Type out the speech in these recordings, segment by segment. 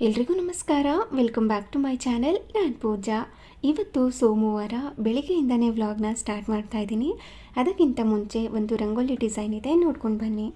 ಎಲ್ರಿಗೂ ನಮಸ್ಕಾರ. Welcome back to my channel. ನಾನು ಪೂಜಾ. ಇವತ್ತು ಸೋಮವಾರ ಬೆಳಗ್ಗೆಯಿಂದನೇ ವ್ಲಾಗ್ನ ಸ್ಟಾರ್ಟ್ ಮಾಡ್ತಾ ಇದ್ದೀನಿ. ಅದಕ್ಕಿಂತ ಮುಂಚೆ ಒಂದು ರಂಗೋಲಿ ಡಿಸೈನ್ ಇದೆ, ನೋಡ್ಕೊಂಡು ಬನ್ನಿ.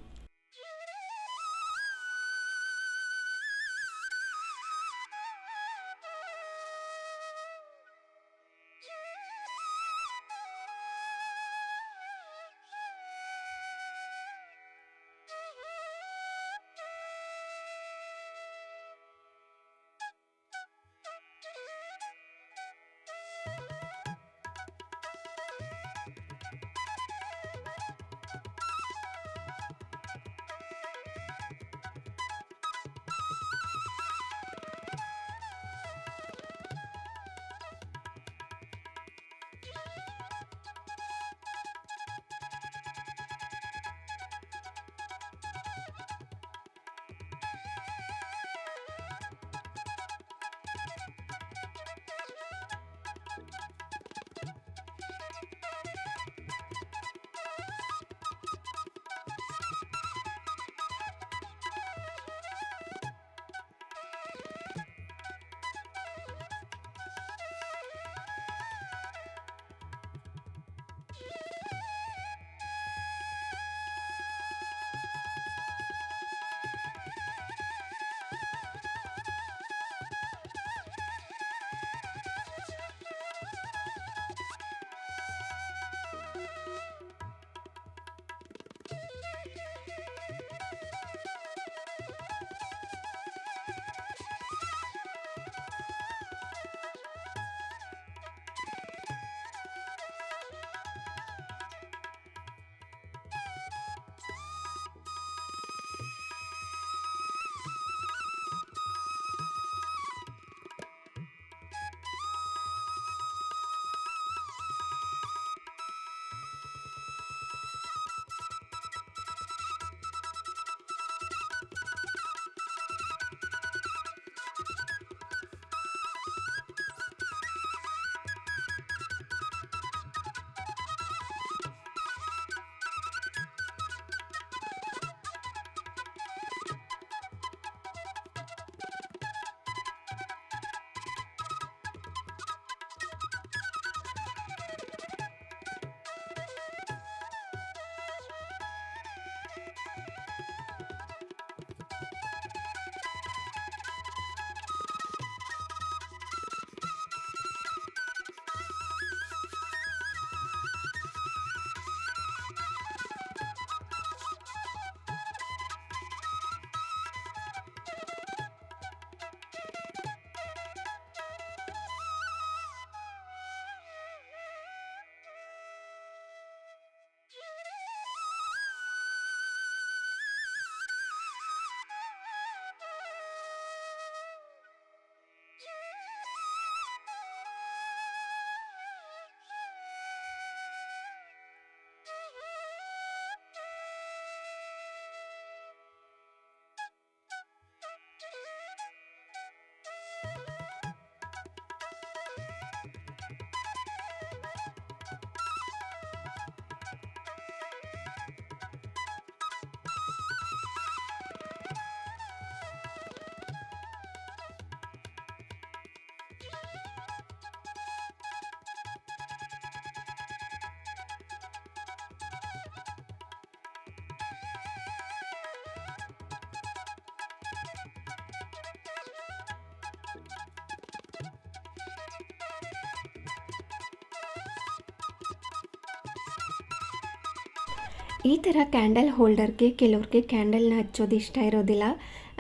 ಈ ಥರ ಕ್ಯಾಂಡಲ್ ಹೋಲ್ಡರ್ಗೆ ಕೆಲವ್ರಿಗೆ ಕ್ಯಾಂಡಲ್ನ ಹಚ್ಚೋದು ಇಷ್ಟ ಇರೋದಿಲ್ಲ.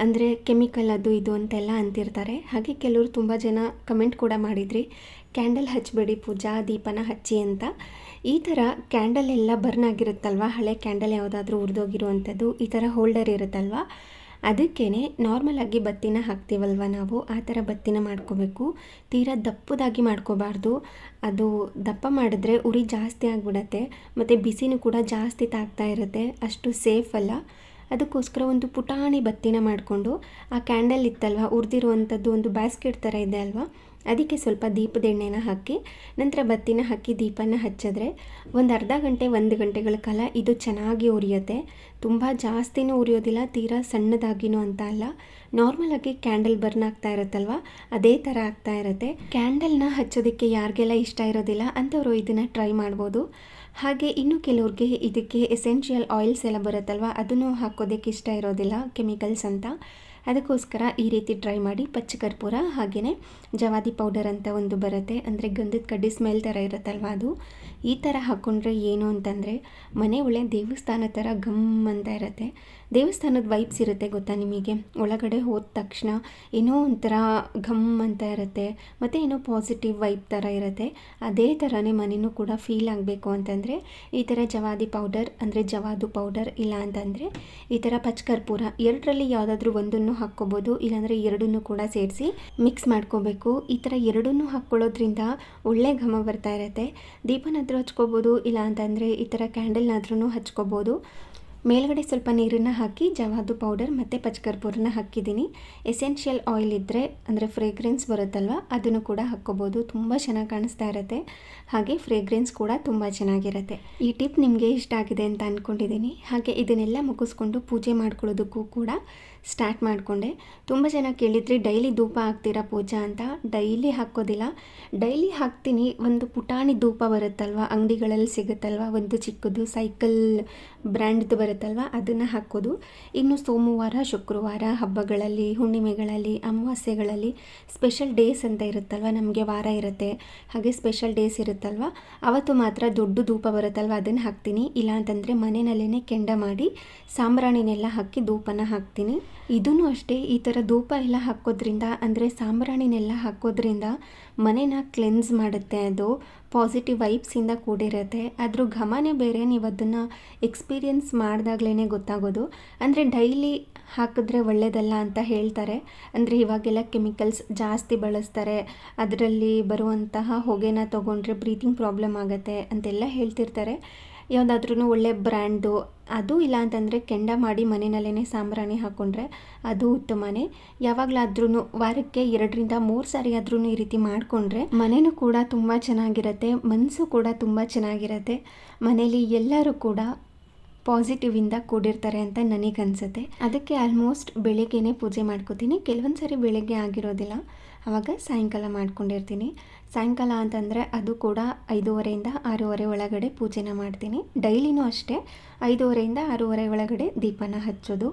ಅಂದರೆ ಕೆಮಿಕಲ್ ಅದು ಇದು ಅಂತೆಲ್ಲ ಅಂತಿರ್ತಾರೆ. ಹಾಗೆ ಕೆಲವರು ತುಂಬ ಜನ ಕಮೆಂಟ್ ಕೂಡ ಮಾಡಿದ್ರಿ, ಕ್ಯಾಂಡಲ್ ಹಚ್ಚಬೇಡಿ ಪೂಜಾ, ದೀಪನ ಹಚ್ಚಿ ಅಂತ. ಈ ಥರ ಕ್ಯಾಂಡಲ್ ಎಲ್ಲ ಬರ್ನ್ ಆಗಿರುತ್ತಲ್ವ, ಹಳೆ ಕ್ಯಾಂಡಲ್ ಯಾವುದಾದ್ರೂ ಉರಿದೋಗಿರುವಂಥದ್ದು, ಈ ಥರ ಹೋಲ್ಡರ್ ಇರುತ್ತಲ್ವ, ಅದಕ್ಕೇ ನಾರ್ಮಲಾಗಿ ಬತ್ತಿನ ಹಾಕ್ತೀವಲ್ವ ನಾವು, ಆ ಥರ ಬತ್ತಿನ ಮಾಡ್ಕೋಬೇಕು. ತೀರಾ ದಪ್ಪದಾಗಿ ಮಾಡ್ಕೋಬಾರ್ದು. ಅದು ದಪ್ಪ ಮಾಡಿದ್ರೆ ಉರಿ ಜಾಸ್ತಿ ಆಗಿಬಿಡತ್ತೆ, ಮತ್ತು ಬಿಸಿನೂ ಕೂಡ ಜಾಸ್ತಿ ತಾಗ್ತಾ ಇರುತ್ತೆ, ಅಷ್ಟು ಸೇಫ್ ಅಲ್ಲ. ಅದಕ್ಕೋಸ್ಕರ ಒಂದು ಪುಟಾಣಿ ಬತ್ತಿನ ಮಾಡಿಕೊಂಡು ಆ ಕ್ಯಾಂಡಲ್ ಇತ್ತಲ್ವ ಉರಿದಿರುವಂಥದ್ದು ಒಂದು ಬ್ಯಾಸ್ಕೆಟ್ ಥರ ಇದೆ ಅಲ್ವಾ, ಅದಕ್ಕೆ ಸ್ವಲ್ಪ ದೀಪದ ಎಣ್ಣೆನ ಹಾಕಿ ನಂತರ ಬತ್ತಿನ ಹಾಕಿ ದೀಪನ ಹಚ್ಚಿದ್ರೆ ಒಂದು ಅರ್ಧ ಗಂಟೆ 1 ಗಂಟೆಗಳ ಕಾಲ ಇದು ಚೆನ್ನಾಗಿ ಉರಿಯುತ್ತೆ. ತುಂಬ ಜಾಸ್ತಿನೂ ಉರಿಯೋದಿಲ್ಲ, ತೀರಾ ಸಣ್ಣದಾಗಿನೂ ಅಂತ ಅಲ್ಲ, ನಾರ್ಮಲಾಗಿ ಕ್ಯಾಂಡಲ್ ಬರ್ನ್ ಆಗ್ತಾ ಇರುತ್ತಲ್ವ ಅದೇ ಥರ ಆಗ್ತಾ ಇರುತ್ತೆ. ಕ್ಯಾಂಡಲ್ನ ಹಚ್ಚೋದಕ್ಕೆ ಯಾರಿಗೆಲ್ಲ ಇಷ್ಟ ಇರೋದಿಲ್ಲ ಅಂಥವರು ಇದನ್ನು ಟ್ರೈ ಮಾಡ್ಬೋದು. ಹಾಗೆ ಇನ್ನು ಕೆಲವ್ರಿಗೆ ಇದಕ್ಕೆ ಎಸೆನ್ಷಿಯಲ್ ಆಯಿಲ್ಸ್ ಎಲ್ಲ ಬರುತ್ತಲ್ವ ಅದನ್ನು ಹಾಕೋದಕ್ಕೆ ಇಷ್ಟ ಇರೋದಿಲ್ಲ, ಕೆಮಿಕಲ್ಸ್ ಅಂತ. ಅದಕ್ಕೋಸ್ಕರ ಈ ರೀತಿ ಟ್ರೈ ಮಾಡಿ. ಪಚ್ಚಕರ್ಪೂರ ಹಾಗೆಯೇ ಜವಾದಿ ಪೌಡರ್ ಅಂತ ಒಂದು ಬರುತ್ತೆ, ಅಂದರೆ ಗಂಧದ ಕಡ್ಡಿ ಸ್ಮೆಲ್ ಥರ ಇರುತ್ತಲ್ವ ಅದು. ಈ ಥರ ಹಾಕ್ಕೊಂಡ್ರೆ ಏನು ಅಂತಂದರೆ ಮನೆ ಒಳ್ಳೆ ದೇವಸ್ಥಾನ ಥರ ಘಮ್ ಅಂತ ಇರುತ್ತೆ. ದೇವಸ್ಥಾನದ ವೈಬ್ಸ್ ಇರುತ್ತೆ ಗೊತ್ತಾ ನಿಮಗೆ, ಒಳಗಡೆ ಹೋದ ತಕ್ಷಣ ಏನೋ ಒಂಥರ ಘಮ್ ಅಂತ ಇರುತ್ತೆ, ಮತ್ತು ಏನೋ ಪಾಸಿಟಿವ್ ವೈಬ್ ಥರ ಇರುತ್ತೆ. ಅದೇ ಥರನೇ ಮನೆಯೂ ಕೂಡ ಫೀಲ್ ಆಗಬೇಕು ಅಂತಂದರೆ ಈ ಥರ ಜವಾದಿ ಪೌಡರ್ ಅಂದರೆ ಜವಾದು ಪೌಡರ್, ಇಲ್ಲ ಅಂತಂದರೆ ಈ ಥರ ಪಚ್ಚಕರ್ಪೂರ, ಎರಡರಲ್ಲಿ ಯಾವುದಾದ್ರೂ ಒಂದನ್ನು ಹಾಕ್ಕೋಬೋದು, ಇಲ್ಲಾಂದರೆ ಎರಡನ್ನೂ ಕೂಡ ಸೇರಿಸಿ ಮಿಕ್ಸ್ ಮಾಡ್ಕೋಬೇಕು. ಈ ಥರ ಎರಡನ್ನೂ ಹಾಕ್ಕೊಳ್ಳೋದ್ರಿಂದ ಒಳ್ಳೆ ಘಮ ಬರ್ತಾ ಇರುತ್ತೆ. ದೀಪನಾದರೂ ಹಚ್ಕೋಬೋದು, ಇಲ್ಲ ಅಂತಂದರೆ ಈ ಥರ ಕ್ಯಾಂಡಲ್ನಾದ್ರೂ ಹಚ್ಕೋಬೋದು. ಮೇಲ್ಗಡೆ ಸ್ವಲ್ಪ ನೀರನ್ನು ಹಾಕಿ ಜವಾದು ಪೌಡರ್ ಮತ್ತು ಪಚ್ಚಕರ್ಪೂರನ ಹಾಕಿದ್ದೀನಿ. ಎಸೆನ್ಷಿಯಲ್ ಆಯಿಲ್ ಇದ್ದರೆ ಅಂದರೆ ಫ್ರೇಗ್ರೆನ್ಸ್ ಬರುತ್ತಲ್ವ ಅದನ್ನು ಕೂಡ ಹಾಕ್ಕೋಬೋದು, ತುಂಬ ಚೆನ್ನಾಗಿ ಕಾಣಿಸ್ತಾ ಇರುತ್ತೆ. ಹಾಗೆ ಫ್ರೇಗ್ರೆನ್ಸ್ ಕೂಡ ತುಂಬ ಚೆನ್ನಾಗಿರುತ್ತೆ. ಈ ಟಿಪ್ ನಿಮಗೆ ಇಷ್ಟ ಆಗಿದೆ ಅಂತ ಅಂದ್ಕೊಂಡಿದ್ದೀನಿ. ಹಾಗೆ ಇದನ್ನೆಲ್ಲ ಮುಗಿಸ್ಕೊಂಡು ಪೂಜೆ ಮಾಡ್ಕೊಳ್ಳೋದಕ್ಕೂ ಕೂಡ ಸ್ಟಾರ್ಟ್ ಮಾಡಿಕೊಂಡೆ. ತುಂಬ ಜನ ಕೇಳಿದ್ರಿ ಡೈಲಿ ಧೂಪ ಹಾಕ್ತೀರಾ ಪೂಜಾ ಅಂತ. ಡೈಲಿ ಹಾಕೋದಿಲ್ಲ, ಡೈಲಿ ಹಾಕ್ತೀನಿ. ಒಂದು ಪುಟಾಣಿ ಧೂಪ ಬರುತ್ತಲ್ವ ಅಂಗಡಿಗಳಲ್ಲಿ ಸಿಗುತ್ತಲ್ವ, ಒಂದು ಚಿಕ್ಕದು ಸೈಕಲ್ ಬ್ರ್ಯಾಂಡ್ದು ಬರುತ್ತಲ್ವ ಅದನ್ನು ಹಾಕೋದು. ಇನ್ನು ಸೋಮವಾರ ಶುಕ್ರವಾರ ಹಬ್ಬಗಳಲ್ಲಿ, ಹುಣ್ಣಿಮೆಗಳಲ್ಲಿ, ಅಮಾವಾಸ್ಯೆಗಳಲ್ಲಿ, ಸ್ಪೆಷಲ್ ಡೇಸ್ ಅಂತ ಇರುತ್ತಲ್ವ, ನಮಗೆ ವಾರ ಇರುತ್ತೆ ಹಾಗೆ ಸ್ಪೆಷಲ್ ಡೇಸ್ ಇರುತ್ತಲ್ವ ಅವತ್ತು ಮಾತ್ರ ದೊಡ್ಡ ಧೂಪ ಬರುತ್ತಲ್ವ ಅದನ್ನು ಹಾಕ್ತೀನಿ. ಇಲ್ಲ ಅಂತಂದರೆ ಮನೆಯಲ್ಲೇ ಕೆಂಡ ಮಾಡಿ ಸಾಂಬ್ರಾಣಿನೆಲ್ಲ ಹಾಕಿ ಧೂಪನ ಹಾಕ್ತೀನಿ. ಇದೂ ಅಷ್ಟೇ, ಈ ಥರ ಧೂಪ ಎಲ್ಲ ಹಾಕೋದ್ರಿಂದ ಅಂದರೆ ಸಾಂಬ್ರಾಣಿನೆಲ್ಲ ಹಾಕೋದ್ರಿಂದ ಮನೆನ ಕ್ಲೆನ್ಸ್ ಮಾಡುತ್ತೆ. ಅದು ಪಾಸಿಟಿವ್ ವೈಬ್ಸಿಂದ ಕೂಡಿರುತ್ತೆ. ಅದ್ರ ಘಮನೇ ಬೇರೆ, ನೀವು ಅದನ್ನು ಎಕ್ಸ್ಪೀರಿಯನ್ಸ್ ಮಾಡಿದಾಗ್ಲೇ ಗೊತ್ತಾಗೋದು. ಅಂದರೆ ಡೈಲಿ ಹಾಕಿದ್ರೆ ಒಳ್ಳೆಯದಲ್ಲ ಅಂತ ಹೇಳ್ತಾರೆ. ಅಂದರೆ ಇವಾಗೆಲ್ಲ ಕೆಮಿಕಲ್ಸ್ ಜಾಸ್ತಿ ಬಳಸ್ತಾರೆ, ಅದರಲ್ಲಿ ಬರುವಂತಹ ಹೊಗೆನ ತೊಗೊಂಡ್ರೆ ಬ್ರೀತಿಂಗ್ ಪ್ರಾಬ್ಲಮ್ ಆಗುತ್ತೆ ಅಂತೆಲ್ಲ ಹೇಳ್ತಿರ್ತಾರೆ. ಯಾವುದಾದ್ರೂ ಒಳ್ಳೆ ಬ್ರ್ಯಾಂಡು ಅದು, ಇಲ್ಲ ಅಂತಂದರೆ ಕೆಂಡ ಮಾಡಿ ಮನೆಯಲ್ಲೇ ಸಾಂಬ್ರಾಣಿ ಹಾಕ್ಕೊಂಡ್ರೆ ಅದು ಉತ್ತಮನೇ. ಯಾವಾಗಲಾದ್ರೂ ವಾರಕ್ಕೆ 2ರಿಂದ 3 ಸಾರಿ ಆದ್ರೂ ಈ ರೀತಿ ಮಾಡಿಕೊಂಡ್ರೆ ಮನೆಯೂ ಕೂಡ ತುಂಬ ಚೆನ್ನಾಗಿರುತ್ತೆ, ಮನಸ್ಸು ಕೂಡ ತುಂಬ ಚೆನ್ನಾಗಿರುತ್ತೆ. ಮನೇಲಿ ಎಲ್ಲರೂ ಕೂಡ ಪಾಸಿಟಿವಿಂದ ಕೂಡಿರ್ತಾರೆ ಅಂತ ನನಗನ್ಸುತ್ತೆ. ಅದಕ್ಕೆ ಆಲ್ಮೋಸ್ಟ್ ಬೆಳಿಗ್ಗೆನೇ ಪೂಜೆ ಮಾಡ್ಕೋತೀನಿ. ಕೆಲವೊಂದು ಸಾರಿ ಬೆಳಗ್ಗೆ ಆಗಿರೋದಿಲ್ಲ, ಆವಾಗ ಸಾಯಂಕಾಲ ಮಾಡ್ಕೊಂಡಿರ್ತೀನಿ. ಸಾಯಂಕಾಲ ಅಂತಂದರೆ ಅದು ಕೂಡ 5:30ಯಿಂದ 6:30 ಒಳಗಡೆ ಪೂಜೆನ ಮಾಡ್ತೀನಿ. ಡೈಲಿನೂ ಅಷ್ಟೇ 5:30ಯಿಂದ 6:30 ಒಳಗಡೆ ದೀಪನ ಹಚ್ಚೋದು.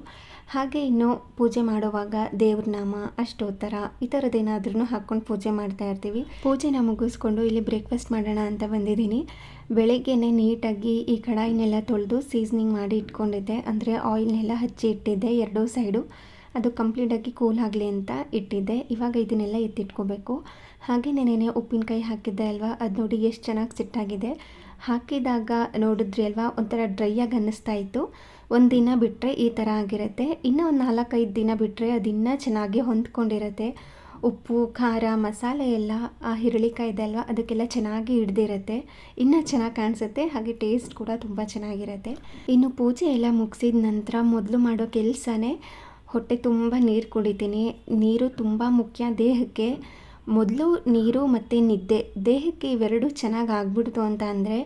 ಹಾಗೆ ಇನ್ನು ಪೂಜೆ ಮಾಡುವಾಗ ದೇವ್ರ ನಾಮ, ಅಷ್ಟೋತ್ತರ ಈ ಥರದ್ದೇನಾದ್ರೂ ಹಾಕ್ಕೊಂಡು ಪೂಜೆ ಮಾಡ್ತಾ ಇರ್ತೀವಿ. ಪೂಜೆನ ಮುಗಿಸ್ಕೊಂಡು ಇಲ್ಲಿ ಬ್ರೇಕ್ಫಾಸ್ಟ್ ಮಾಡೋಣ ಅಂತ ಬಂದಿದ್ದೀನಿ. ಬೆಳಗ್ಗೆನೇ ನೀಟಾಗಿ ಈ ಕಡಾಯಿನೆಲ್ಲ ತೊಳೆದು ಸೀಸ್ನಿಂಗ್ ಮಾಡಿ ಇಟ್ಕೊಂಡಿದ್ದೆ, ಅಂದರೆ ಆಯಿಲ್ನೆಲ್ಲ ಹಚ್ಚಿ ಇಟ್ಟಿದ್ದೆ 2 ಸೈಡು. ಅದು ಕಂಪ್ಲೀಟಾಗಿ ಕೂಲ್ ಆಗಲಿ ಅಂತ ಇಟ್ಟಿದ್ದೆ. ಇವಾಗ ಇದನ್ನೆಲ್ಲ ಎತ್ತಿಟ್ಕೋಬೇಕು. ಹಾಗೆ ನೆನೆನೆ ಉಪ್ಪಿನಕಾಯಿ ಹಾಕಿದ್ದೆ ಅಲ್ವಾ, ಅದು ನೋಡಿ ಎಷ್ಟು ಚೆನ್ನಾಗಿ ಸಿಟ್ಟಾಗಿದೆ. ಹಾಕಿದಾಗ ನೋಡಿದ್ರಿ ಅಲ್ವಾ, ಒಂಥರ ಡ್ರೈಯಾಗಿ ಅನ್ನಿಸ್ತಾ ಇತ್ತು. ಒಂದು ದಿನ ಬಿಟ್ಟರೆ ಈ ಥರ ಆಗಿರುತ್ತೆ, ಇನ್ನೂ ಒಂದು 4-5 ದಿನ ಬಿಟ್ಟರೆ ಅದು ಇನ್ನೂ ಚೆನ್ನಾಗಿ ಹೊಂದ್ಕೊಂಡಿರುತ್ತೆ. ಉಪ್ಪು ಖಾರ ಮಸಾಲೆ ಎಲ್ಲ ಆ ಹಿರಳಿಕಾಯಿ ಇದೆ ಅಲ್ವಾ ಅದಕ್ಕೆಲ್ಲ ಚೆನ್ನಾಗಿ ಹಿಡ್ದಿರುತ್ತೆ, ಇನ್ನೂ ಚೆನ್ನಾಗಿ ಕಾಣಿಸುತ್ತೆ. ಹಾಗೆ ಟೇಸ್ಟ್ ಕೂಡ ತುಂಬ ಚೆನ್ನಾಗಿರುತ್ತೆ. ಇನ್ನು ಪೂಜೆ ಎಲ್ಲ ಮುಗಿಸಿದ ನಂತರ ಮೊದಲು ಮಾಡೋ ಕೆಲಸನೇ ಹೊಟ್ಟೆ ತುಂಬ ನೀರು ಕುಡಿತೀನಿ. ನೀರು ತುಂಬ ಮುಖ್ಯ ದೇಹಕ್ಕೆ. ಮೊದಲು ನೀರು ಮತ್ತು ನಿದ್ದೆ, ದೇಹಕ್ಕೆ ಇವೆರಡು ಚೆನ್ನಾಗಿ ಆಗ್ಬಿಡ್ತು ಅಂತ ಅಂದರೆ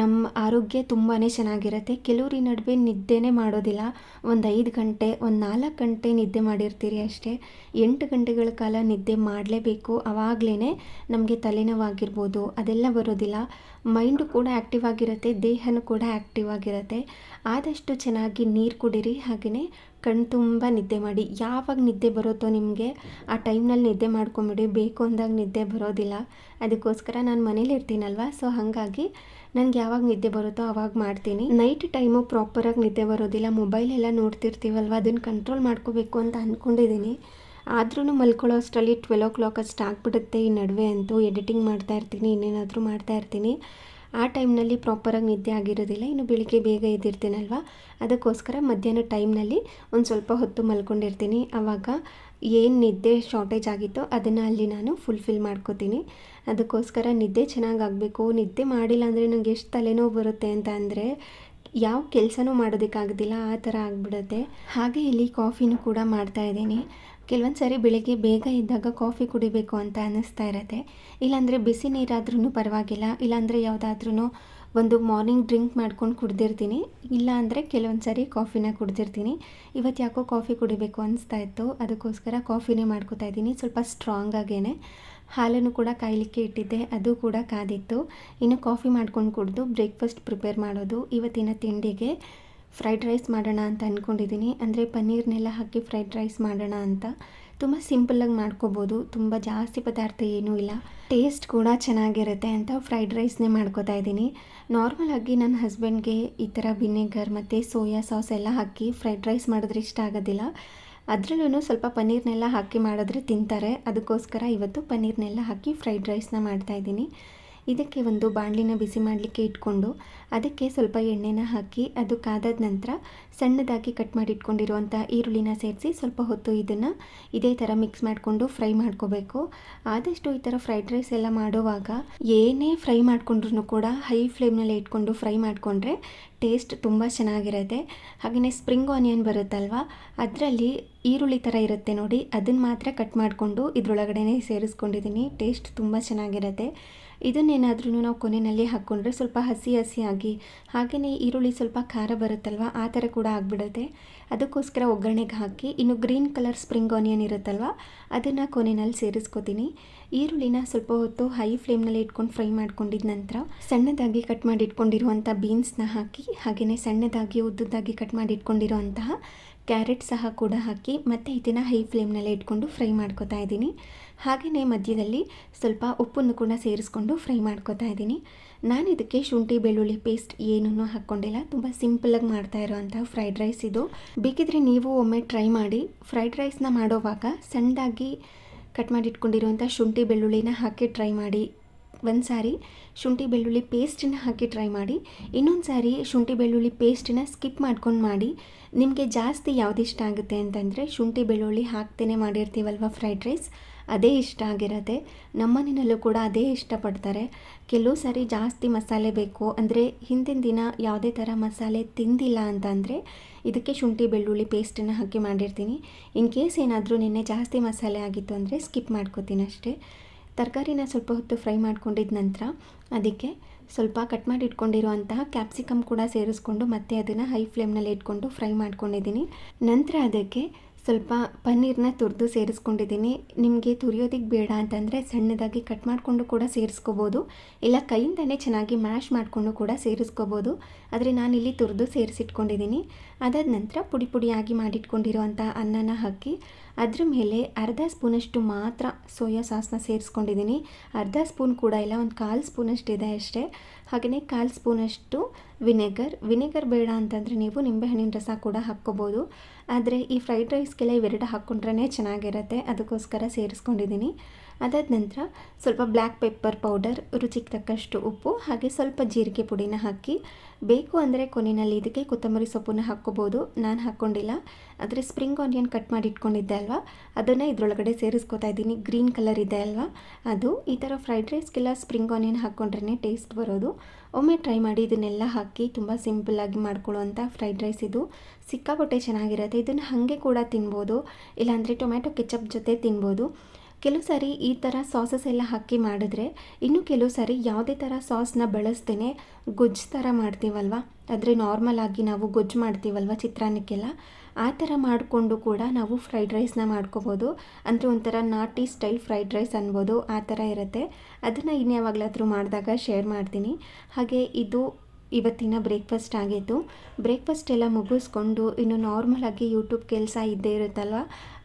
ನಮ್ಮ ಆರೋಗ್ಯ ತುಂಬಾ ಚೆನ್ನಾಗಿರುತ್ತೆ. ಕೆಲವ್ರು ಈ ನಡುವೆ ನಿದ್ದೆನೇ ಮಾಡೋದಿಲ್ಲ, ಒಂದು 5 ಗಂಟೆ ಒಂದು 4 ಗಂಟೆ ನಿದ್ದೆ ಮಾಡಿರ್ತೀರಿ ಅಷ್ಟೇ. 8 ಗಂಟೆಗಳ ಕಾಲ ನಿದ್ದೆ ಮಾಡಲೇಬೇಕು, ಆವಾಗಲೇ ನಮಗೆ ತಲೆನೋವಾಗಿರ್ಬೋದು ಅದೆಲ್ಲ ಬರೋದಿಲ್ಲ. ಮೈಂಡು ಕೂಡ ಆ್ಯಕ್ಟಿವ್ ಆಗಿರುತ್ತೆ, ದೇಹನೂ ಕೂಡ ಆ್ಯಕ್ಟಿವ್ ಆಗಿರುತ್ತೆ. ಆದಷ್ಟು ಚೆನ್ನಾಗಿ ನೀರು ಕುಡೀರಿ, ಹಾಗೆಯೇ ಕಣ್ಣು ತುಂಬ ನಿದ್ದೆ ಮಾಡಿ. ಯಾವಾಗ ನಿದ್ದೆ ಬರುತ್ತೋ ನಿಮಗೆ ಆ ಟೈಮ್ನಲ್ಲಿ ನಿದ್ದೆ ಮಾಡ್ಕೊಂಬಿಡಿ, ಬೇಕು ಅಂದಾಗ ನಿದ್ದೆ ಬರೋದಿಲ್ಲ. ಅದಕ್ಕೋಸ್ಕರ ನಾನು ಮನೇಲಿ ಇರ್ತೀನಲ್ವ, ಸೊ ಹಾಗಾಗಿ ನನಗೆ ಯಾವಾಗ ನಿದ್ದೆ ಬರುತ್ತೋ ಆವಾಗ ಮಾಡ್ತೀನಿ. ನೈಟ್ ಟೈಮು ಪ್ರಾಪರಾಗಿ ನಿದ್ದೆ ಬರೋದಿಲ್ಲ, ಮೊಬೈಲೆಲ್ಲ ನೋಡ್ತಿರ್ತೀವಲ್ವ, ಅದನ್ನು ಕಂಟ್ರೋಲ್ ಮಾಡ್ಕೋಬೇಕು ಅಂತ ಅಂದ್ಕೊಂಡಿದ್ದೀನಿ. ಆದ್ರೂ ಮಲ್ಕೊಳ್ಳೋ ಅಷ್ಟರಲ್ಲಿ 12 o'clock ಅಷ್ಟು ಆಗಿಬಿಡುತ್ತೆ. ಈ ನಡುವೆ ಅಂತೂ ಎಡಿಟಿಂಗ್ ಮಾಡ್ತಾಯಿರ್ತೀನಿ, ಇನ್ನೇನಾದರೂ ಮಾಡ್ತಾಯಿರ್ತೀನಿ. ಆ ಟೈಮ್ನಲ್ಲಿ ಪ್ರಾಪರಾಗಿ ನಿದ್ದೆ ಆಗಿರೋದಿಲ್ಲ. ಇನ್ನು ಬೆಳಿಗ್ಗೆ ಬೇಗ ಎದ್ದಿರ್ತೀನಲ್ವ, ಅದಕ್ಕೋಸ್ಕರ ಮಧ್ಯಾಹ್ನ ಟೈಮ್ನಲ್ಲಿ ಒಂದು ಸ್ವಲ್ಪ ಹೊತ್ತು ಮಲ್ಕೊಂಡಿರ್ತೀನಿ. ಆವಾಗ ಏನು ನಿದ್ದೆ ಶಾರ್ಟೇಜ್ ಆಗಿತ್ತೋ ಅದನ್ನು ಅಲ್ಲಿ ನಾನು ಫುಲ್ಫಿಲ್ ಮಾಡ್ಕೋತೀನಿ. ಅದಕ್ಕೋಸ್ಕರ ನಿದ್ದೆ ಚೆನ್ನಾಗಾಗಬೇಕು. ನಿದ್ದೆ ಮಾಡಿಲ್ಲ ಅಂದರೆ ನನಗೆ ಎಷ್ಟು ತಲೆನೋವು ಬರುತ್ತೆ ಅಂತ ಅಂದರೆ ಯಾವ ಕೆಲಸನೂ ಮಾಡೋದಕ್ಕಾಗೋದಿಲ್ಲ, ಆ ಥರ ಆಗಿಬಿಡುತ್ತೆ. ಹಾಗೆ ಇಲ್ಲಿ ಕಾಫಿನೂ ಕೂಡ ಮಾಡ್ತಾಯಿದ್ದೀನಿ. ಕೆಲವೊಂದು ಸಾರಿ ಬೆಳಗ್ಗೆ ಬೇಗ ಇದ್ದಾಗ ಕಾಫಿ ಕುಡಿಬೇಕು ಅಂತ ಅನ್ನಿಸ್ತಾ ಇರುತ್ತೆ. ಇಲ್ಲಾಂದರೆ ಬಿಸಿ ನೀರಾದ್ರೂ ಪರವಾಗಿಲ್ಲ, ಇಲ್ಲಾಂದರೆ ಯಾವುದಾದ್ರೂ ಒಂದು ಮಾರ್ನಿಂಗ್ ಡ್ರಿಂಕ್ ಮಾಡ್ಕೊಂಡು ಕುಡ್ದಿರ್ತೀನಿ. ಇಲ್ಲ ಅಂದರೆ ಕೆಲವೊಂದು ಸಾರಿ ಕಾಫಿನ ಕುಡ್ದಿರ್ತೀನಿ. ಇವತ್ತು ಯಾಕೋ ಕಾಫಿ ಕುಡಿಬೇಕು ಅನಿಸ್ತಾ ಇತ್ತು, ಅದಕ್ಕೋಸ್ಕರ ಕಾಫಿನೇ ಮಾಡ್ಕೋತಾ ಇದ್ದೀನಿ. ಸ್ವಲ್ಪ ಸ್ಟ್ರಾಂಗಾಗೇ ಹಾಲನ್ನು ಕೂಡ ಕಾಯಲಿಕ್ಕೆ ಇಟ್ಟಿದ್ದೆ, ಅದು ಕೂಡ ಕಾದಿತ್ತು. ಇನ್ನು ಕಾಫಿ ಮಾಡ್ಕೊಂಡು ಕುಡಿದು ಬ್ರೇಕ್ಫಾಸ್ಟ್ ಪ್ರಿಪೇರ್ ಮಾಡೋದು. ಇವತ್ತಿನ ತಿಂಡಿಗೆ ಫ್ರೈಡ್ ರೈಸ್ ಮಾಡೋಣ ಅಂತ ಅಂದ್ಕೊಂಡಿದ್ದೀನಿ. ಅಂದರೆ ಪನ್ನೀರ್ನೆಲ್ಲ ಹಾಕಿ ಫ್ರೈಡ್ ರೈಸ್ ಮಾಡೋಣ ಅಂತ. ತುಂಬ ಸಿಂಪಲ್ಲಾಗಿ ಮಾಡ್ಕೋಬೋದು, ತುಂಬ ಜಾಸ್ತಿ ಪದಾರ್ಥ ಏನೂ ಇಲ್ಲ, ಟೇಸ್ಟ್ ಕೂಡ ಚೆನ್ನಾಗಿರುತ್ತೆ ಅಂತ ಫ್ರೈಡ್ ರೈಸ್ನೇ ಮಾಡ್ಕೋತಾ ಇದ್ದೀನಿ. ನಾರ್ಮಲಾಗಿ ನನ್ನ ಹಸ್ಬೆಂಡ್ಗೆ ಈ ಥರ ವಿನೆಗರ್ ಮತ್ತು ಸೋಯಾ ಸಾಸ್ ಎಲ್ಲ ಹಾಕಿ ಫ್ರೈಡ್ ರೈಸ್ ಮಾಡಿದ್ರೆ ಇಷ್ಟ ಆಗೋದಿಲ್ಲ. ಅದರಲ್ಲೂ ಸ್ವಲ್ಪ ಪನ್ನೀರ್ನೆಲ್ಲ ಹಾಕಿ ಮಾಡಿದ್ರೆ ತಿಂತಾರೆ. ಅದಕ್ಕೋಸ್ಕರ ಇವತ್ತು ಪನ್ನೀರ್ನೆಲ್ಲ ಹಾಕಿ ಫ್ರೈಡ್ ರೈಸ್ನ ಮಾಡ್ತಾಯಿದ್ದೀನಿ. ಇದಕ್ಕೆ ಒಂದು ಬಾಣಲಿನ ಬಿಸಿ ಮಾಡಲಿಕ್ಕೆ ಇಟ್ಕೊಂಡು ಅದಕ್ಕೆ ಸ್ವಲ್ಪ ಎಣ್ಣೆನ ಹಾಕಿ ಅದು ಕಾದಾದ ನಂತರ ಸಣ್ಣದಾಗಿ ಕಟ್ ಮಾಡಿ ಇಟ್ಕೊಂಡಿರುವಂಥ ಈರುಳ್ಳಿನ ಸೇರಿಸಿ ಸ್ವಲ್ಪ ಹೊತ್ತು ಇದನ್ನು ಇದೇ ಥರ ಮಿಕ್ಸ್ ಮಾಡಿಕೊಂಡು ಫ್ರೈ ಮಾಡ್ಕೋಬೇಕು. ಆದಷ್ಟು ಈ ಥರ ಫ್ರೈಡ್ ರೈಸ್ ಎಲ್ಲ ಮಾಡುವಾಗ ಏನೇ ಫ್ರೈ ಮಾಡ್ಕೊಂಡ್ರೂ ಕೂಡ ಹೈ ಫ್ಲೇಮ್ನಲ್ಲಿ ಇಟ್ಕೊಂಡು ಫ್ರೈ ಮಾಡಿಕೊಂಡ್ರೆ ಟೇಸ್ಟ್ ತುಂಬ ಚೆನ್ನಾಗಿರುತ್ತೆ. ಹಾಗೆಯೇ ಸ್ಪ್ರಿಂಗ್ ಆನಿಯನ್ ಬರುತ್ತಲ್ವ, ಅದರಲ್ಲಿ ಈರುಳ್ಳಿ ಥರ ಇರುತ್ತೆ ನೋಡಿ, ಅದನ್ನು ಮಾತ್ರ ಕಟ್ ಮಾಡಿಕೊಂಡು ಇದರೊಳಗಡೆ ಸೇರಿಸ್ಕೊಂಡಿದ್ದೀನಿ. ಟೇಸ್ಟ್ ತುಂಬ ಚೆನ್ನಾಗಿರುತ್ತೆ. ಇದನ್ನೇನಾದ್ರೂ ನಾವು ಕೊನೆಯಲ್ಲಿ ಹಾಕ್ಕೊಂಡ್ರೆ ಸ್ವಲ್ಪ ಹಸಿ ಹಸಿಯಾಗಿ, ಹಾಗೆಯೇ ಈರುಳ್ಳಿ ಸ್ವಲ್ಪ ಖಾರ ಬರುತ್ತಲ್ವ, ಆ ಥರ ಕೂಡ ಆಗಿಬಿಡುತ್ತೆ. ಅದಕ್ಕೋಸ್ಕರ ಒಗ್ಗರಣೆಗೆ ಹಾಕಿ ಇನ್ನು ಗ್ರೀನ್ ಕಲರ್ ಸ್ಪ್ರಿಂಗ್ ಆನಿಯನ್ ಇರುತ್ತಲ್ವ, ಅದನ್ನು ಕೊನೆಯಲ್ಲಿ ಸೇರಿಸ್ಕೋತೀನಿ. ಈರುಳ್ಳಿನ ಸ್ವಲ್ಪ ಹೊತ್ತು ಹೈ ಫ್ಲೇಮ್ನಲ್ಲಿ ಇಟ್ಕೊಂಡು ಫ್ರೈ ಮಾಡ್ಕೊಂಡಿದ್ದ ನಂತರ ಸಣ್ಣದಾಗಿ ಕಟ್ ಮಾಡಿ ಇಟ್ಕೊಂಡಿರುವಂಥ ಬೀನ್ಸ್ನ ಹಾಕಿ, ಹಾಗೆಯೇ ಸಣ್ಣದಾಗಿ ಉದ್ದುದ್ದಾಗಿ ಕಟ್ ಮಾಡಿ ಇಟ್ಕೊಂಡಿರುವಂತಹ ಕ್ಯಾರೆಟ್ ಸಹ ಕೂಡ ಹಾಕಿ ಮತ್ತು ಇದನ್ನು ಹೈ ಫ್ಲೇಮ್ನಲ್ಲೇ ಇಟ್ಕೊಂಡು ಫ್ರೈ ಮಾಡ್ಕೊತಾ ಇದ್ದೀನಿ. ಹಾಗೆಯೇ ಮಧ್ಯದಲ್ಲಿ ಸ್ವಲ್ಪ ಉಪ್ಪನ್ನು ಕೂಡ ಸೇರಿಸ್ಕೊಂಡು ಫ್ರೈ ಮಾಡ್ಕೊತಾ ಇದ್ದೀನಿ. ನಾನು ಇದಕ್ಕೆ ಶುಂಠಿ ಬೆಳ್ಳುಳ್ಳಿ ಪೇಸ್ಟ್ ಏನೂ ಹಾಕ್ಕೊಂಡಿಲ್ಲ, ತುಂಬ ಸಿಂಪಲಾಗಿ ಮಾಡ್ತಾ ಇರೋವಂಥ ಫ್ರೈಡ್ ರೈಸ್ ಇದು. ಬೇಕಿದ್ರೆ ನೀವು ಒಮ್ಮೆ ಟ್ರೈ ಮಾಡಿ. ಫ್ರೈಡ್ ರೈಸ್ನ ಮಾಡೋವಾಗ ಸಣ್ಣದಾಗಿ ಕಟ್ ಮಾಡಿ ಇಟ್ಕೊಂಡಿರುವಂಥ ಶುಂಠಿ ಬೆಳ್ಳುಳ್ಳಿನ ಹಾಕಿ ಟ್ರೈ ಮಾಡಿ. ಒಂದು ಸಾರಿ ಶುಂಠಿ ಬೆಳ್ಳುಳ್ಳಿ ಪೇಸ್ಟನ್ನ ಹಾಕಿ ಟ್ರೈ ಮಾಡಿ, ಇನ್ನೊಂದು ಸಾರಿ ಶುಂಠಿ ಬೆಳ್ಳುಳ್ಳಿ ಪೇಸ್ಟನ್ನ ಸ್ಕಿಪ್ ಮಾಡ್ಕೊಂಡು ಮಾಡಿ. ನಿಮಗೆ ಜಾಸ್ತಿ ಯಾವ್ದು ಇಷ್ಟ ಆಗುತ್ತೆ ಅಂತಂದರೆ ಶುಂಠಿ ಬೆಳ್ಳುಳ್ಳಿ ಹಾಕ್ತೇನೆ ಮಾಡಿರ್ತೀವಲ್ವ ಫ್ರೈಡ್ ರೈಸ್, ಅದೇ ಇಷ್ಟ ಆಗಿರುತ್ತೆ. ನಮ್ಮನೆಯಲ್ಲೂ ಕೂಡ ಅದೇ ಇಷ್ಟಪಡ್ತಾರೆ. ಕೆಲವು ಸಾರಿ ಜಾಸ್ತಿ ಮಸಾಲೆ ಬೇಕು ಅಂದರೆ ಹಿಂದಿನ ದಿನ ಯಾವುದೇ ಥರ ಮಸಾಲೆ ತಿಂದಿಲ್ಲ ಅಂತಂದರೆ ಇದಕ್ಕೆ ಶುಂಠಿ ಬೆಳ್ಳುಳ್ಳಿ ಪೇಸ್ಟನ್ನು ಹಾಕಿ ಮಾಡಿರ್ತೀನಿ. ಇನ್ ಕೇಸ್ ಏನಾದರೂ ನಿನ್ನೆ ಜಾಸ್ತಿ ಮಸಾಲೆ ಆಗಿತ್ತು ಅಂದರೆ ಸ್ಕಿಪ್ ಮಾಡ್ಕೋತೀನಿ ಅಷ್ಟೇ. ತರಕಾರಿನ ಸ್ವಲ್ಪ ಹೊತ್ತು ಫ್ರೈ ಮಾಡ್ಕೊಂಡಿದ್ದ ನಂತರ ಅದಕ್ಕೆ ಸ್ವಲ್ಪ ಕಟ್ ಮಾಡಿ ಇಟ್ಕೊಂಡಿರುವಂತಹ ಕ್ಯಾಪ್ಸಿಕಮ್ ಕೂಡ ಸೇರಿಸ್ಕೊಂಡು ಮತ್ತೆ ಅದನ್ನು ಹೈ ಫ್ಲೇಮ್ನಲ್ಲಿ ಇಟ್ಕೊಂಡು ಫ್ರೈ ಮಾಡ್ಕೊಂಡಿದ್ದೀನಿ. ನಂತರ ಅದಕ್ಕೆ ಸ್ವಲ್ಪ ಪನ್ನೀರನ್ನ ತುರಿದು ಸೇರಿಸ್ಕೊಂಡಿದ್ದೀನಿ. ನಿಮಗೆ ತುರಿಯೋದಕ್ಕೆ ಬೇಡ ಅಂತಂದರೆ ಸಣ್ಣದಾಗಿ ಕಟ್ ಮಾಡಿಕೊಂಡು ಕೂಡ ಸೇರಿಸ್ಕೋಬೋದು, ಇಲ್ಲ ಕೈಯಿಂದನೇ ಚೆನ್ನಾಗಿ ಮ್ಯಾಶ್ ಮಾಡಿಕೊಂಡು ಕೂಡ ಸೇರಿಸ್ಕೋಬೋದು. ಆದರೆ ನಾನಿಲ್ಲಿ ತುರಿದು ಸೇರಿಸಿಟ್ಕೊಂಡಿದ್ದೀನಿ. ಅದಾದ ನಂತರ ಪುಡಿ ಪುಡಿಯಾಗಿ ಮಾಡಿಟ್ಕೊಂಡಿರುವಂಥ ಅನ್ನನ ಹಾಕಿ ಅದ್ರ ಮೇಲೆ ಅರ್ಧ ಸ್ಪೂನಷ್ಟು ಮಾತ್ರ ಸೋಯಾ ಸಾಸ್ನ ಸೇರಿಸ್ಕೊಂಡಿದ್ದೀನಿ. ಅರ್ಧ ಸ್ಪೂನ್ ಕೂಡ ಇಲ್ಲ, ಒಂದು 1/4 ಸ್ಪೂನಷ್ಟು ಇದೆ ಅಷ್ಟೇ. ಹಾಗೆಯೇ 1/4 ಸ್ಪೂನಷ್ಟು ವಿನೆಗರ್ ಬೇಡ ಅಂತಂದರೆ ನೀವು ನಿಂಬೆಹಣ್ಣಿನ ರಸ ಕೂಡ ಹಾಕ್ಕೋಬೋದು. ಆದರೆ ಈ ಫ್ರೈಡ್ ರೈಸ್ಗೆಲ್ಲ ಇವೆರಡು ಹಾಕ್ಕೊಂಡ್ರೇ ಚೆನ್ನಾಗಿರುತ್ತೆ, ಅದಕ್ಕೋಸ್ಕರ ಸೇರಿಸ್ಕೊಂಡಿದ್ದೀನಿ. ಅದಾದ ನಂತರ ಸ್ವಲ್ಪ ಬ್ಲ್ಯಾಕ್ ಪೆಪ್ಪರ್ ಪೌಡರ್, ರುಚಿಗೆ ತಕ್ಕಷ್ಟು ಉಪ್ಪು, ಹಾಗೆ ಸ್ವಲ್ಪ ಜೀರಿಗೆ ಪುಡಿನ ಹಾಕಿ, ಬೇಕು ಅಂದರೆ ಕೊನೆಯಲ್ಲಿ ಇದಕ್ಕೆ ಕೊತ್ತಂಬರಿ ಸೊಪ್ಪನ್ನು ಹಾಕ್ಕೋಬೋದು. ನಾನು ಹಾಕ್ಕೊಂಡಿಲ್ಲ. ಆದರೆ ಸ್ಪ್ರಿಂಗ್ ಆನಿಯನ್ ಕಟ್ ಮಾಡಿ ಇಟ್ಕೊಂಡಿದ್ದೆ ಅಲ್ವಾ, ಅದನ್ನು ಇದರೊಳಗಡೆ ಸೇರಿಸ್ಕೊತಾ ಇದ್ದೀನಿ. ಗ್ರೀನ್ ಕಲರ್ ಇದೆ ಅಲ್ವಾ, ಅದು ಈ ಥರ ಫ್ರೈಡ್ ರೈಸ್ಗೆಲ್ಲ ಸ್ಪ್ರಿಂಗ್ ಆನಿಯನ್ ಹಾಕ್ಕೊಂಡ್ರೇ ಟೇಸ್ಟ್ ಬರೋದು. ಒಮ್ಮೆ ಟ್ರೈ ಮಾಡಿ. ಇದನ್ನೆಲ್ಲ ಹಾಕಿ ತುಂಬ ಸಿಂಪಲ್ಲಾಗಿ ಮಾಡ್ಕೊಳ್ಳುವಂಥ ಫ್ರೈಡ್ ರೈಸ್ ಇದು. ಸಿಕ್ಕಾಪಟ್ಟೆ ಚೆನ್ನಾಗಿರುತ್ತೆ. ಇದನ್ನು ಹಾಗೆ ಕೂಡ ತಿನ್ಬೋದು, ಇಲ್ಲಾಂದರೆ ಟೊಮ್ಯಾಟೊ ಕೆಚಪ್ ಜೊತೆ ತಿನ್ಬೋದು. ಕೆಲವು ಸಾರಿ ಈ ಥರ ಸಾಸಸ್ ಎಲ್ಲ ಹಾಕಿ ಮಾಡಿದ್ರೆ, ಇನ್ನು ಕೆಲವು ಸಾರಿ ಯಾವುದೇ ಥರ ಸಾಸ್ನ ಬಳಸ್ದೇ ಗೊಜ್ಜು ಥರ ಮಾಡ್ತೀವಲ್ವ, ಆದರೆ ನಾರ್ಮಲ್ ಆಗಿ ನಾವು ಗೊಜ್ಜು ಮಾಡ್ತೀವಲ್ವ ಚಿತ್ರಾನ್ನಕ್ಕೆಲ್ಲ, ಆ ಥರ ಮಾಡಿಕೊಂಡು ಕೂಡ ನಾವು ಫ್ರೈಡ್ ರೈಸ್ನ ಮಾಡ್ಕೋಬೋದು. ಅಂದರೆ ಒಂಥರ ನಾಟಿ ಸ್ಟೈಲ್ ಫ್ರೈಡ್ ರೈಸ್ ಅನ್ಬೋದು, ಆ ಥರ ಇರುತ್ತೆ. ಅದನ್ನು ಇನ್ಯಾವಾಗಲಾದರೂ ಮಾಡಿದಾಗ ಶೇರ್ ಮಾಡ್ತೀನಿ. ಹಾಗೆ ಇದು ಇವತ್ತಿನ ಬ್ರೇಕ್ಫಾಸ್ಟ್ ಆಗಿತ್ತು. ಬ್ರೇಕ್ಫಾಸ್ಟ್ ಎಲ್ಲ ಮುಗಿಸ್ಕೊಂಡು ಇನ್ನು ನಾರ್ಮಲಾಗಿ ಯೂಟ್ಯೂಬ್ ಕೆಲಸ ಇದ್ದೇ ಇರುತ್ತಲ್ವ,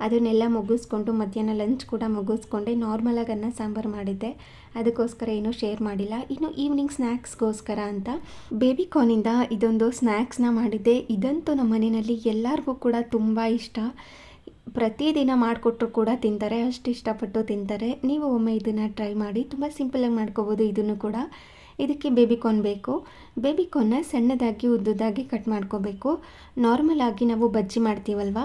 ಅದನ್ನೆಲ್ಲ ಮುಗಿಸ್ಕೊಂಡು ಮಧ್ಯಾಹ್ನ ಲಂಚ್ ಕೂಡ ಮುಗಿಸ್ಕೊಂಡೆ ನಾರ್ಮಲಾಗಿ ಅನ್ನ ಸಾಂಬಾರು ಮಾಡಿದ್ದೆ. ಅದಕ್ಕೋಸ್ಕರ ಏನೂ ಶೇರ್ ಮಾಡಿಲ್ಲ. ಇನ್ನು ಈವ್ನಿಂಗ್ ಸ್ನ್ಯಾಕ್ಸ್ಗೋಸ್ಕರ ಅಂತ ಬೇಬಿಕಾರ್ನಿಂದ ಇದೊಂದು ಸ್ನ್ಯಾಕ್ಸ್ನ ಮಾಡಿದ್ದೆ. ಇದಂತೂ ನಮ್ಮ ಮನೆಯಲ್ಲಿ ಎಲ್ಲರಿಗೂ ಕೂಡ ತುಂಬ ಇಷ್ಟ. ಪ್ರತಿದಿನ ಮಾಡಿಕೊಟ್ರು ಕೂಡ ತಿಂತಾರೆ, ಅಷ್ಟು ಇಷ್ಟಪಟ್ಟು ತಿಂತಾರೆ. ನೀವು ಒಮ್ಮೆ ಇದನ್ನು ಟ್ರೈ ಮಾಡಿ, ತುಂಬ ಸಿಂಪಲಾಗಿ ಮಾಡ್ಕೋಬೋದು ಇದನ್ನು ಕೂಡ. ಇದಕ್ಕೆ ಬೇಬಿಕಾರ್ನ್ ಬೇಕು. ಬೇಬಿಕಾರ್ನ್ನ ಸಣ್ಣದಾಗಿ ಉದ್ದುದಾಗಿ ಕಟ್ ಮಾಡ್ಕೋಬೇಕು. ನಾರ್ಮಲಾಗಿ ನಾವು ಬಜ್ಜಿ ಮಾಡ್ತೀವಲ್ವ,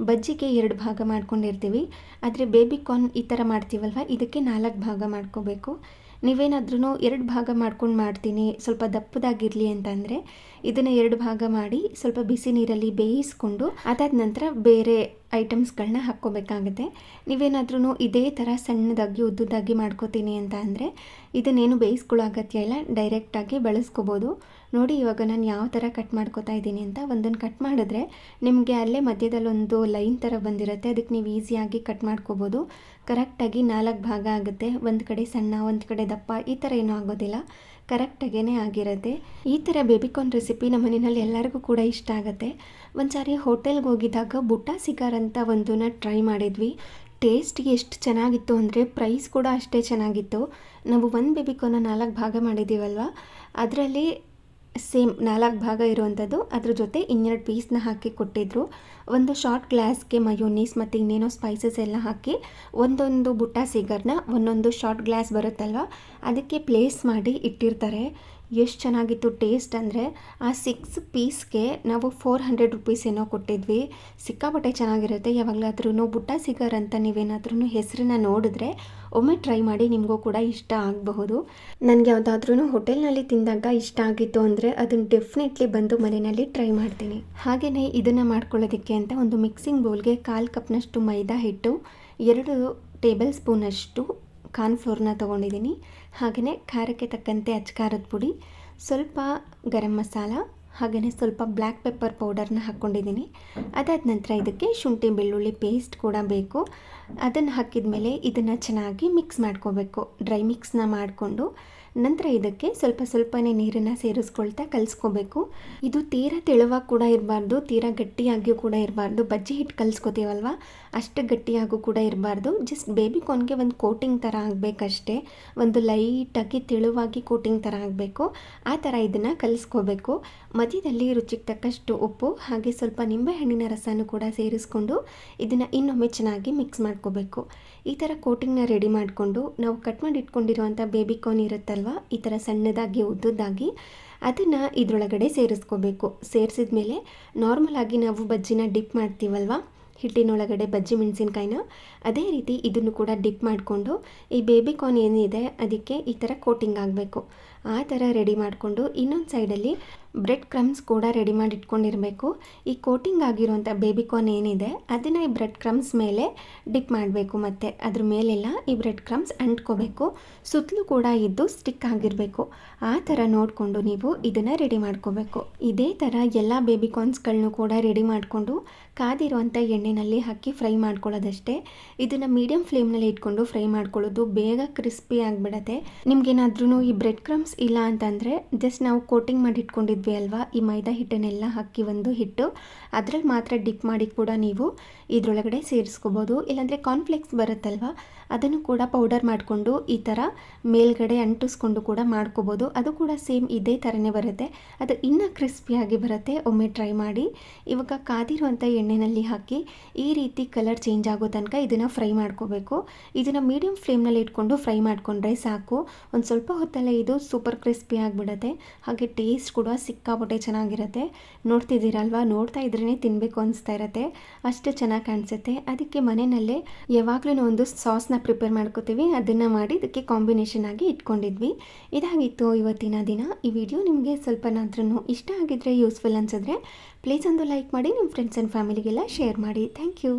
ಬಜ್ಜಿಗೆ 2 ಭಾಗ ಮಾಡ್ಕೊಂಡಿರ್ತೀವಿ. ಆದರೆ ಬೇಬಿಕಾರ್ನ್ ಈ ಥರ ಮಾಡ್ತೀವಲ್ವ, ಇದಕ್ಕೆ 4 ಭಾಗ ಮಾಡ್ಕೋಬೇಕು. ನೀವೇನಾದ್ರೂ 2 ಭಾಗ ಮಾಡ್ಕೊಂಡು ಮಾಡ್ತೀನಿ ಸ್ವಲ್ಪ ದಪ್ಪದಾಗಿರಲಿ ಅಂತಂದರೆ ಇದನ್ನು 2 ಭಾಗ ಮಾಡಿ ಸ್ವಲ್ಪ ಬಿಸಿ ನೀರಲ್ಲಿ ಬೇಯಿಸ್ಕೊಂಡು ಅದಾದ ನಂತರ ಬೇರೆ ಐಟಮ್ಸ್ಗಳನ್ನ ಹಾಕ್ಕೋಬೇಕಾಗುತ್ತೆ. ನೀವೇನಾದ್ರೂ ಇದೇ ಥರ ಸಣ್ಣದಾಗಿ ಉದ್ದುದಾಗಿ ಮಾಡ್ಕೋತೀನಿ ಅಂತ ಅಂದರೆ ಇದನ್ನೇನು ಬೇಯಿಸ್ಕೊಳ್ಳೋ ಅಗತ್ಯ ಇಲ್ಲ, ಡೈರೆಕ್ಟಾಗಿ ಬಳಸ್ಕೋಬೋದು. ನೋಡಿ ಇವಾಗ ನಾನು ಯಾವ ಥರ ಕಟ್ ಮಾಡ್ಕೋತಾ ಇದ್ದೀನಿ ಅಂತ. ಒಂದನ್ನು ಕಟ್ ಮಾಡಿದ್ರೆ ನಿಮಗೆ ಅಲ್ಲೇ ಮಧ್ಯದಲ್ಲೊಂದು ಲೈನ್ ಥರ ಬಂದಿರುತ್ತೆ, ಅದಕ್ಕೆ ನೀವು ಈಸಿಯಾಗಿ ಕಟ್ ಮಾಡ್ಕೋಬೋದು. ಕರೆಕ್ಟಾಗಿ 4 ಭಾಗ ಆಗುತ್ತೆ, ಒಂದು ಕಡೆ ಸಣ್ಣ ಒಂದು ಕಡೆ ದಪ್ಪ ಈ ಥರ ಏನೂ ಆಗೋದಿಲ್ಲ, ಕರೆಕ್ಟಾಗೇ ಆಗಿರುತ್ತೆ. ಈ ಥರ ಬೇಬಿಕಾರ್ನ್ ರೆಸಿಪಿ ನಮ್ಮ ಮನೆಯಲ್ಲಿ ಎಲ್ಲರಿಗೂ ಕೂಡ ಇಷ್ಟ ಆಗುತ್ತೆ. ಒಂದು ಸಾರಿ ಹೋಟೆಲ್ಗೆ ಹೋಗಿದ್ದಾಗ ಬುಟ್ಟ ಸಿಗಾರ್ ಅಂತ ಒಂದನ್ನು ಟ್ರೈ ಮಾಡಿದ್ವಿ. ಟೇಸ್ಟ್ ಎಷ್ಟು ಚೆನ್ನಾಗಿತ್ತು ಅಂದರೆ ಪ್ರೈಸ್ ಕೂಡ ಅಷ್ಟೇ ಚೆನ್ನಾಗಿತ್ತು. ನಾವು ಒಂದು ಬೇಬಿಕಾರ್ನ 4 ಭಾಗ ಮಾಡಿದ್ದೀವಲ್ವ, ಅದರಲ್ಲಿ ಸೇಮ್ 4 ಭಾಗ ಇರುವಂಥದ್ದು, ಅದ್ರ ಜೊತೆ 2 ಪೀಸ್ನ ಹಾಕಿ ಕೊಟ್ಟಿದ್ದರು. ಒಂದು ಶಾರ್ಟ್ ಗ್ಲಾಸ್ಗೆ ಮಯೋನೀಸ್ ಮತ್ತು ಇನ್ನೇನೋ ಸ್ಪೈಸಸ್ ಎಲ್ಲ ಹಾಕಿ ಒಂದೊಂದು ಬುಟ್ಟ ಸಿಗರ್ನ ಒಂದೊಂದು ಶಾರ್ಟ್ ಗ್ಲಾಸ್ ಬರುತ್ತಲ್ವ ಅದಕ್ಕೆ ಪ್ಲೇಸ್ ಮಾಡಿ ಇಟ್ಟಿರ್ತಾರೆ. ಎಷ್ಟು ಚೆನ್ನಾಗಿತ್ತು ಟೇಸ್ಟ್ ಅಂದರೆ ಆ 6 ಪೀಸ್ಗೆ ನಾವು 400 ರುಪೀಸ್ ಏನೋ ಕೊಟ್ಟಿದ್ವಿ. ಸಿಕ್ಕಾಪಟ್ಟೆ ಚೆನ್ನಾಗಿರುತ್ತೆ. ಯಾವಾಗಲಾದ್ರೂ ಬುಟ್ಟ ಸಿಗರ್ ಅಂತ ನೀವೇನಾದ್ರೂ ಹೆಸರನ್ನ ನೋಡಿದ್ರೆ ಒಮ್ಮೆ ಟ್ರೈ ಮಾಡಿ, ನಿಮಗೂ ಕೂಡ ಇಷ್ಟ ಆಗಬಹುದು. ನನಗೆ ಯಾವುದಾದ್ರೂ ಹೋಟೆಲ್ನಲ್ಲಿ ತಿಂದಾಗ ಇಷ್ಟ ಆಗಿತ್ತು ಅಂದರೆ ಅದನ್ನು ಡೆಫಿನೆಟ್ಲಿ ಬಂದು ಮನೆಯಲ್ಲಿ ಟ್ರೈ ಮಾಡ್ತೀನಿ. ಹಾಗೆಯೇ ಇದನ್ನು ಮಾಡ್ಕೊಳ್ಳೋದಕ್ಕೆ ಅಂತ ಒಂದು ಮಿಕ್ಸಿಂಗ್ ಬೌಲ್ಗೆ 1/4 ಕಪ್ನಷ್ಟು ಮೈದಾ ಹಿಟ್ಟು, 2 ಟೇಬಲ್ ಸ್ಪೂನಷ್ಟು ಕಾರ್ನ್ಫ್ಲೋರ್ನ ತೊಗೊಂಡಿದ್ದೀನಿ. ಹಾಗೆಯೇ ಖಾರಕ್ಕೆ ತಕ್ಕಂತೆ ಅಚ್ಕಾರದ ಪುಡಿ, ಸ್ವಲ್ಪ ಗರಂ ಮಸಾಲ, ಹಾಗೆಯೇ ಸ್ವಲ್ಪ ಬ್ಲ್ಯಾಕ್ ಪೆಪ್ಪರ್ ಪೌಡರ್ನ ಹಾಕ್ಕೊಂಡಿದ್ದೀನಿ. ಅದಾದ ನಂತರ ಇದಕ್ಕೆ ಶುಂಠಿ ಬೆಳ್ಳುಳ್ಳಿ ಪೇಸ್ಟ್ ಕೂಡ ಬೇಕು. ಅದನ್ನು ಹಾಕಿದ ಮೇಲೆ ಇದನ್ನು ಚೆನ್ನಾಗಿ ಮಿಕ್ಸ್ ಮಾಡ್ಕೋಬೇಕು. ಡ್ರೈ ಮಿಕ್ಸ್ನ ಮಾಡಿಕೊಂಡು ನಂತರ ಇದಕ್ಕೆ ಸ್ವಲ್ಪ ಸ್ವಲ್ಪನೇ ನೀರನ್ನು ಸೇರಿಸ್ಕೊಳ್ತಾ ಕಲಿಸ್ಕೋಬೇಕು. ಇದು ತೀರಾ ತೆಳುವಾಗಿ ಕೂಡ ಇರಬಾರ್ದು, ತೀರಾ ಗಟ್ಟಿಯಾಗಿಯೂ ಕೂಡ ಇರಬಾರ್ದು. ಬಜ್ಜಿ ಹಿಟ್ಟು ಕಲಿಸ್ಕೋತೀವಲ್ವ ಅಷ್ಟು ಗಟ್ಟಿಯಾಗೂ ಕೂಡ ಇರಬಾರ್ದು. ಜಸ್ಟ್ ಬೇಬಿಕಾರ್ನ್ಗೆ ಒಂದು ಕೋಟಿಂಗ್ ಥರ ಆಗಬೇಕಷ್ಟೇ, ಒಂದು ಲೈಟಾಗಿ ತೆಳುವಾಗಿ ಕೋಟಿಂಗ್ ಥರ ಆಗಬೇಕು. ಆ ಥರ ಇದನ್ನು ಕಲಿಸ್ಕೋಬೇಕು. ಮಧ್ಯದಲ್ಲಿ ರುಚಿಗೆ ತಕ್ಕಷ್ಟು ಉಪ್ಪು ಹಾಗೆ ಸ್ವಲ್ಪ ನಿಂಬೆಹಣ್ಣಿನ ರಸನೂ ಕೂಡ ಸೇರಿಸ್ಕೊಂಡು ಇದನ್ನು ಇನ್ನೊಮ್ಮೆ ಚೆನ್ನಾಗಿ ಮಿಕ್ಸ್ ಮಾಡ್ಕೋಬೇಕು. ಈ ಥರ ಕೋಟಿಂಗ್ನ ರೆಡಿ ಮಾಡಿಕೊಂಡು ನಾವು ಕಟ್ ಮಾಡಿ ಇಟ್ಕೊಂಡಿರುವಂಥ ಬೇಬಿಕಾರ್ನ್ ಇರುತ್ತಲ್ವ ಈ ಥರ ಸಣ್ಣದಾಗಿ ಉದ್ದುದಾಗಿ ಅದನ್ನು ಇದರೊಳಗಡೆ ಸೇರಿಸ್ಕೋಬೇಕು. ಸೇರಿಸಿದ ಮೇಲೆ ನಾರ್ಮಲ್ ಆಗಿ ನಾವು ಬಜ್ಜಿನ ಡಿಪ್ ಮಾಡ್ತೀವಲ್ವ ಹಿಟ್ಟಿನೊಳಗಡೆ ಬಜ್ಜಿ ಮೆಣಸಿನ್ಕಾಯಿನ, ಅದೇ ರೀತಿ ಇದನ್ನು ಕೂಡ ಡಿಪ್ ಮಾಡಿಕೊಂಡು ಈ ಬೇಬಿಕಾರ್ನ್ ಏನಿದೆ ಅದಕ್ಕೆ ಈ ಥರ ಕೋಟಿಂಗ್ ಆಗಬೇಕು. ಆ ಥರ ರೆಡಿ ಮಾಡಿಕೊಂಡು ಇನ್ನೊಂದು ಸೈಡಲ್ಲಿ ಬ್ರೆಡ್ ಕ್ರಮ್ಸ್ ಕೂಡ ರೆಡಿ ಮಾಡಿ ಇಟ್ಕೊಂಡಿರಬೇಕು. ಈ ಕೋಟಿಂಗ್ ಆಗಿರುವಂಥ ಬೇಬಿಕಾರ್ನ್ ಏನಿದೆ ಅದನ್ನು ಈ ಬ್ರೆಡ್ ಕ್ರಮ್ಸ್ ಮೇಲೆ ಡಿಪ್ ಮಾಡಬೇಕು. ಮತ್ತು ಅದ್ರ ಮೇಲೆಲ್ಲ ಈ ಬ್ರೆಡ್ ಕ್ರಮ್ಸ್ ಅಂಟ್ಕೋಬೇಕು. ಸುತ್ತಲೂ ಕೂಡ ಇದ್ದು ಸ್ಟಿಕ್ ಆಗಿರಬೇಕು. ಆ ಥರ ನೋಡಿಕೊಂಡು ನೀವು ಇದನ್ನು ರೆಡಿ ಮಾಡ್ಕೋಬೇಕು. ಇದೇ ಥರ ಎಲ್ಲ ಬೇಬಿಕಾರ್ನ್ಸ್ಗಳನ್ನೂ ಕೂಡ ರೆಡಿ ಮಾಡಿಕೊಂಡು ಕಾದಿರುವಂಥ ಎಣ್ಣೆಯಲ್ಲಿ ಹಾಕಿ ಫ್ರೈ ಮಾಡ್ಕೊಳ್ಳೋದಷ್ಟೇ. ಇದನ್ನು ಮೀಡಿಯಮ್ ಫ್ಲೇಮ್ನಲ್ಲಿ ಇಟ್ಕೊಂಡು ಫ್ರೈ ಮಾಡ್ಕೊಳ್ಳೋದು, ಬೇಗ ಕ್ರಿಸ್ಪಿ ಆಗಿಬಿಡತ್ತೆ. ನಿಮ್ಗೇನಾದ್ರೂ ಈ ಬ್ರೆಡ್ ಕ್ರಮ್ಸ್ ಇಲ್ಲ ಅಂತಂದರೆ ಜಸ್ಟ್ ನಾವು ಕೋಟಿಂಗ್ ಮಾಡಿ ಇಟ್ಕೊಂಡಿದ್ವಿ ಅಲ್ವಾ ಈ ಮೈದಾ ಹಿಟ್ಟನ್ನೆಲ್ಲ ಹಾಕಿ ಒಂದು ಹಿಟ್ಟು ಅದರಲ್ಲಿ ಮಾತ್ರ ಡಿಪ್ ಮಾಡಿ ಕೂಡ ನೀವು ಇದರೊಳಗಡೆ ಸೇರಿಸ್ಕೋಬೋದು. ಇಲ್ಲಾಂದರೆ ಕಾರ್ನ್ಫ್ಲೇಕ್ಸ್ ಬರುತ್ತಲ್ವ ಅದನ್ನು ಕೂಡ ಪೌಡರ್ ಮಾಡಿಕೊಂಡು ಈ ಥರ ಮೇಲ್ಗಡೆ ಅಂಟಿಸ್ಕೊಂಡು ಕೂಡ ಮಾಡ್ಕೋಬೋದು. ಅದು ಕೂಡ ಸೇಮ್ ಇದೇ ಥರನೇ ಬರುತ್ತೆ, ಅದು ಇನ್ನೂ ಕ್ರಿಸ್ಪಿಯಾಗಿ ಬರುತ್ತೆ. ಒಮ್ಮೆ ಟ್ರೈ ಮಾಡಿ. ಇವಾಗ ಕಾದಿರುವಂಥ ಎಣ್ಣೆಯಲ್ಲಿ ಹಾಕಿ ಈ ರೀತಿ ಕಲರ್ ಚೇಂಜ್ ಆಗೋ ತನಕ ಇದನ್ನು ಫ್ರೈ ಮಾಡ್ಕೋಬೇಕು. ಇದನ್ನು ಮೀಡಿಯಮ್ ಫ್ಲೇಮ್ನಲ್ಲಿ ಇಟ್ಕೊಂಡು ಫ್ರೈ ಮಾಡಿಕೊಂಡ್ರೆ ಸಾಕು. ಒಂದು ಸ್ವಲ್ಪ ಹೊತ್ತಲ್ಲೇ ಇದು ಸೂಪರ್ ಕ್ರಿಸ್ಪಿ ಆಗಿಬಿಡುತ್ತೆ. ಹಾಗೆ ಟೇಸ್ಟ್ ಕೂಡ ಸಿಕ್ಕಾಪಟ್ಟೆ ಚೆನ್ನಾಗಿರುತ್ತೆ. ನೋಡ್ತಿದ್ದೀರಲ್ವ, ನೋಡ್ತಾ ಇದ್ರೇ ತಿನ್ನಬೇಕು ಅನಿಸ್ತಾ ಇರುತ್ತೆ, ಅಷ್ಟು ಚೆನ್ನಾಗಿ ಕಾಣಿಸುತ್ತೆ. ಅದಕ್ಕೆ ಮನೆಯಲ್ಲೇ ಯಾವಾಗಲೂ ಒಂದು ಸಾಸ್ನ ಪ್ರಿಪೇರ್ ಮಾಡ್ಕೋತೀವಿ, ಅದನ್ನು ಮಾಡಿ ಇದಕ್ಕೆ ಕಾಂಬಿನೇಷನ್ ಆಗಿ ಇಟ್ಕೊಂಡಿದ್ವಿ. ಇದಾಗಿತ್ತು ಇವತ್ತಿನ ದಿನ. ಈ ವಿಡಿಯೋ ನಿಮಗೆ ಸ್ವಲ್ಪನಾದ್ರೂ ಇಷ್ಟ ಆಗಿದ್ರೆ ಯೂಸ್ಫುಲ್ ಅನಿಸಿದ್ರೆ ಪ್ಲೀಸ್ ಒಂದು ಲೈಕ್ ಮಾಡಿ, ನಿಮ್ಮ ಫ್ರೆಂಡ್ಸ್ ಆ್ಯಂಡ್ ಫ್ಯಾಮಿಲಿಗೆಲ್ಲ ಶೇರ್ ಮಾಡಿ. Thank you.